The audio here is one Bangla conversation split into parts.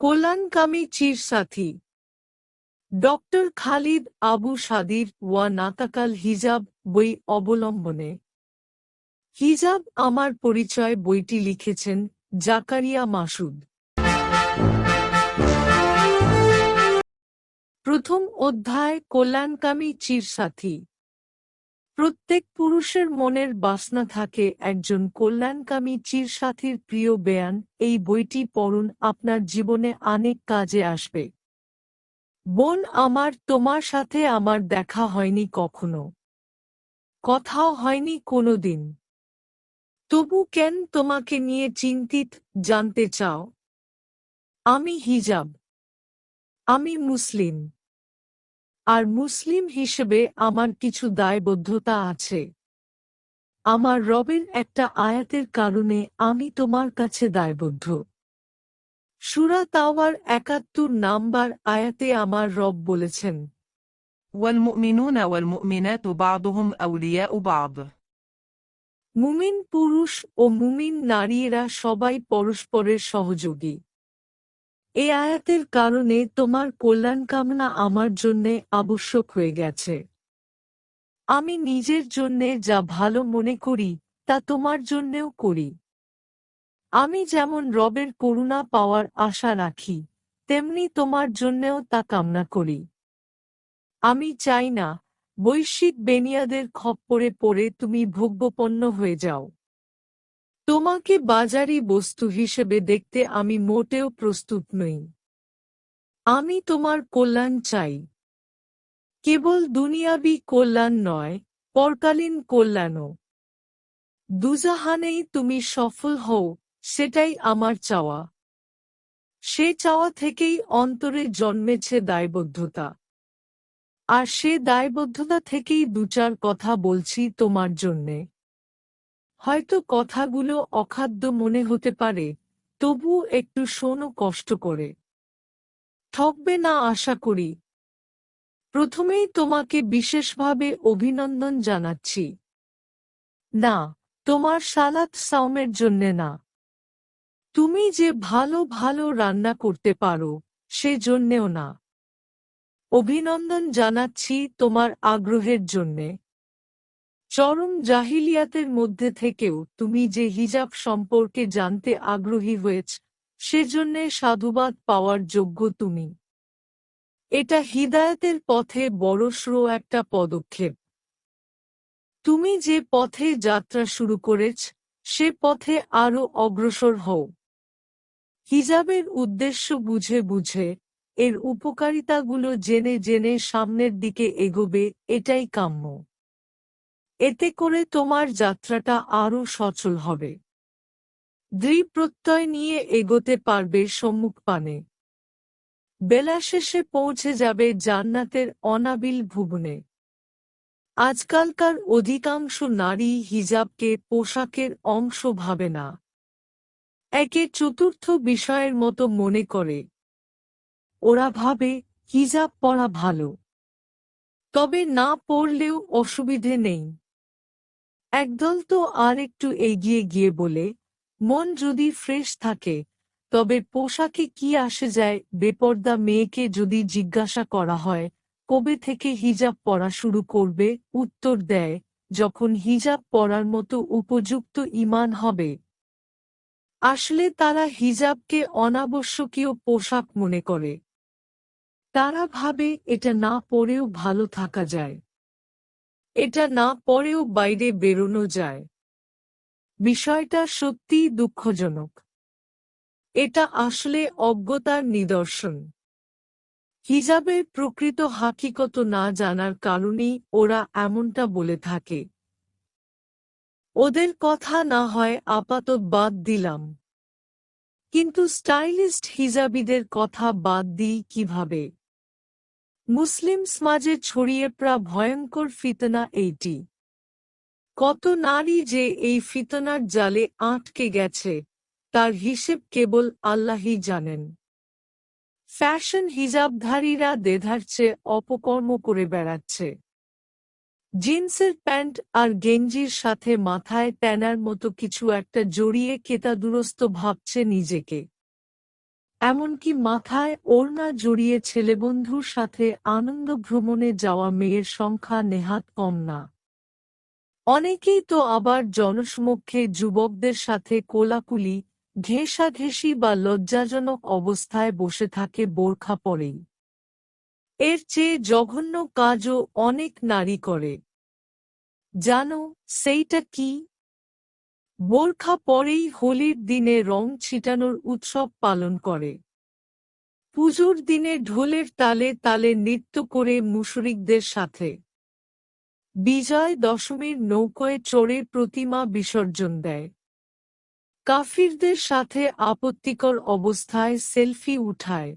কল্যাণকামী চিরসাথী ডক্টর খালিদ আবু সাদির ওয়া নাতাকাল হিজাব বই অবলম্বনে হিজাব আমার পরিচয় বইটি লিখেছেন জাকারিয়া মাসুদ। প্রথম অধ্যায় কল্যাণকামী চিরসাথী। প্রত্যেক পুরুষের মনের বাসনা থাকে একজন কল্যাণকামী চিরসাথীর প্রিয় বেয়ান। এই বইটি পড়ুন, আপনার জীবনে অনেক কাজে আসবে। বোন আমার, তোমার সাথে আমার দেখা হয়নি কখনো, কথাও হয়নি কোনোদিন। তবু কেন তোমাকে নিয়ে চিন্তিত জানতে চাও? আমি হিজাব, আমি মুসলিম, আর মুসলিম হিসেবে আমার কিছু দায়বদ্ধতা আছে। আমার রবের একটা আয়াতের কারণে আমি তোমার কাছে দায়বদ্ধ। সূরা তাওবার ৭১ নাম্বার আয়াতে আমার রব বলেছেন, والمؤمنون والمؤمنات بعضهم أولياء بعض। মুমিন পুরুষ ও মুমিন নারীরা সবাই পরস্পরের সহযোগী। এই আয়াতের কারণে তোমার কল্যাণ কামনা আমার জন্যে আবশ্যক হয়ে গেছে। আমি নিজের জন্যে যা ভালো মনে করি তা তোমার জন্যেও করি। আমি যেমন রবের করুণা পাওয়ার আশা রাখি, তেমনি তোমার জন্যেও তা কামনা করি। আমি চাই না বৈশ্বিক বেনিয়াদের খপ্পরে পড়ে তুমি ভোগ্যপণ্য হয়ে যাও। তোমাকে বাজারি বস্তু হিসেবে দেখতে আমি মোটেও প্রস্তুত নই। আমি তোমার কল্যাণ চাই, কেবল দুনিয়াবি কল্যাণ নয়, পরকালীন কল্যাণও। দুজাহানেই তুমি সফল হও, সেটাই আমার চাওয়া। সে চাওয়া থেকেই অন্তরে জন্মেছে দায়বদ্ধতা। আর সে দায়বদ্ধতা থেকেই দুচার কথা বলছি তোমার জন্যে। হয়তো কথাগুলো অখাদ্য মনে হতে পারে, তবুও একটু শোনো কষ্ট করে। ঠকবে না আশা করি। প্রথমেই তোমাকে বিশেষভাবে অভিনন্দন জানাচ্ছি। না, তোমার সালাত সাওমের জন্যে না। তুমি যে ভালো ভালো রান্না করতে পারো, সে জন্যেও না। অভিনন্দন জানাচ্ছি তোমার আগ্রহের জন্যে। চরম জাহিলিয়াতের মধ্যে থেকেও তুমি যে হিজাব সম্পর্কে জানতে আগ্রহী হয়েছ, সেজন্যে সাধুবাদ পাওয়ার যোগ্য তুমি। এটা হিদায়াতের পথে বড়সড় একটা পদক্ষেপ। তুমি যে পথে যাত্রা শুরু করেছ, সে পথে আরও অগ্রসর হও। হিজাবের উদ্দেশ্য বুঝে বুঝে, এর উপকারিতাগুলো জেনে জেনে সামনের দিকে এগোবে, এটাই কাম্য। এতে করে তোমার যাত্রাটা আরও সচল হবে। দৃঢ় প্রত্যয় নিয়ে এগোতে পারবে সম্মুখপানে। বেলা শেষে পৌঁছে যাবে জান্নাতের অনাবিল ভুবনে। আজকালকার অধিকাংশ নারী হিজাবকে পোশাকের অংশ ভাবে না, একে চতুর্থ বিষয়ের মতো মনে করে। ওরা ভাবে হিজাব পরা ভালো, তবে না পরলেও অসুবিধে নেই। একদল তো আর একটু এগিয়ে গিয়ে বলে, মন যদি ফ্রেশ থাকে তবে পোশাকে কি আসে যায়। বেপর্দা মেয়েকে যদি জিজ্ঞাসা করা হয় কবে থেকে হিজাব পরা শুরু করবে, উত্তর দেয়, যখন হিজাব পরার মতো উপযুক্ত ঈমান হবে। আসলে তারা হিজাবকে অনাবশ্যকীয় পোশাক মনে করে। তারা ভাবে এটা না পরেও ভালো থাকা যায়, এটা না পরেও বাইরে বেরোনো যায়। বিষয়টা সত্যিই দুঃখজনক। এটা আসলে অজ্ঞতার নিদর্শন। হিজাবের প্রকৃত হাকিকত না জানার কারণেই ওরা এমনটা বলে থাকে। ওদের কথা না হয় আপাতত বাদ দিলাম, কিন্তু স্টাইলিস্ট হিজাবিদের কথা বাদ দিই কিভাবে? মুসলিম সমাজে ছড়িয়ে পড়া ভয়ঙ্কর ফিতনা এইটি। কত নারী যে এই ফিতনার জালে আটকে গেছে, তার হিসেব কেবল আল্লাহই জানেন। ফ্যাশন হিজাবধারীরা দেধারছে অপকর্ম করে বেড়াচ্ছে। জিন্সের প্যান্ট আর গেঞ্জির সাথে মাথায় ট্যানার মতো কিছু একটা জড়িয়ে কেতাদুরস্ত ভাবছে নিজেকে। এমনকি মাথায় ওড়না জড়িয়ে ছেলেবন্ধুর সাথে আনন্দ ভ্রমণে যাওয়া মেয়ের সংখ্যা নেহাত কম না। অনেকেই তো আবার জনসমক্ষে যুবকদের সাথে কোলাকুলি, ঘেঁষাঘেঁষি বা লজ্জাজনক অবস্থায় বসে থাকে বোরখা পরেই। এর চেয়ে জঘন্য কাজও অনেক নারী করে। জানো সেইটা কি? বোরখা পরেই হোলির দিনে রং ছিটানোর উৎসব পালন করে। পুজোর দিনে ঢোলের তালে তালে নৃত্য করে মুশরিকদের সাথে। বিজয় দশমীর নৌকোয় চড়ে প্রতিমা বিসর্জন দেয়। কাফিরদের সাথে আপত্তিকর অবস্থায় সেলফি উঠায়।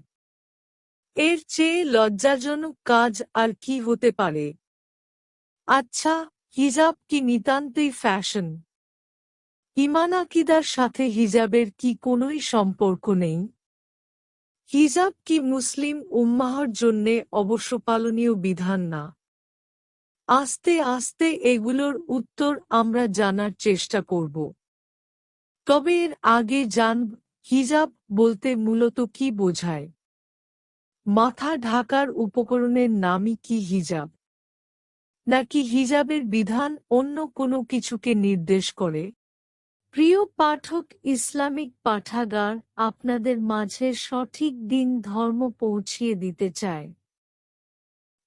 এর চেয়ে লজ্জাজনক কাজ আর কি হতে পারে? আচ্ছা, হিজাব কি নিতান্তই ফ্যাশন? ঈমান আকীদার সাথে হিজাবের কি কোনোই সম্পর্ক নেই? হিজাব কি মুসলিম উম্মাহর জন্যে অবশ্যপালনীয় বিধান না? আস্তে আস্তে এগুলোর উত্তর আমরা জানার চেষ্টা করব। তবে এর আগে জানব হিজাব বলতে মূলত কি বোঝায়। মাথা ঢাকার উপকরণের নামই কি হিজাব? নাকি হিজাবের বিধান অন্য কোনো কিছুকে নির্দেশ করে? প্রিয় পাঠক, ইসলামিক পাঠাগার আপনাদের মাঝে সঠিক দিন ধর্ম পৌঁছিয়ে দিতে চায়।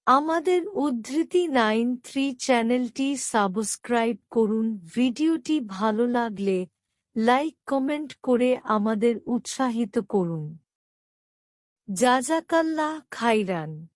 আমাদের উদ্ধৃতি 93 চ্যানেলটি সাবস্ক্রাইব করুন। ভিডিওটি ভালো লাগলে লাইক কমেন্ট করে আমাদের উৎসাহিত করুন। জাযাকাল্লাহ খাইরান।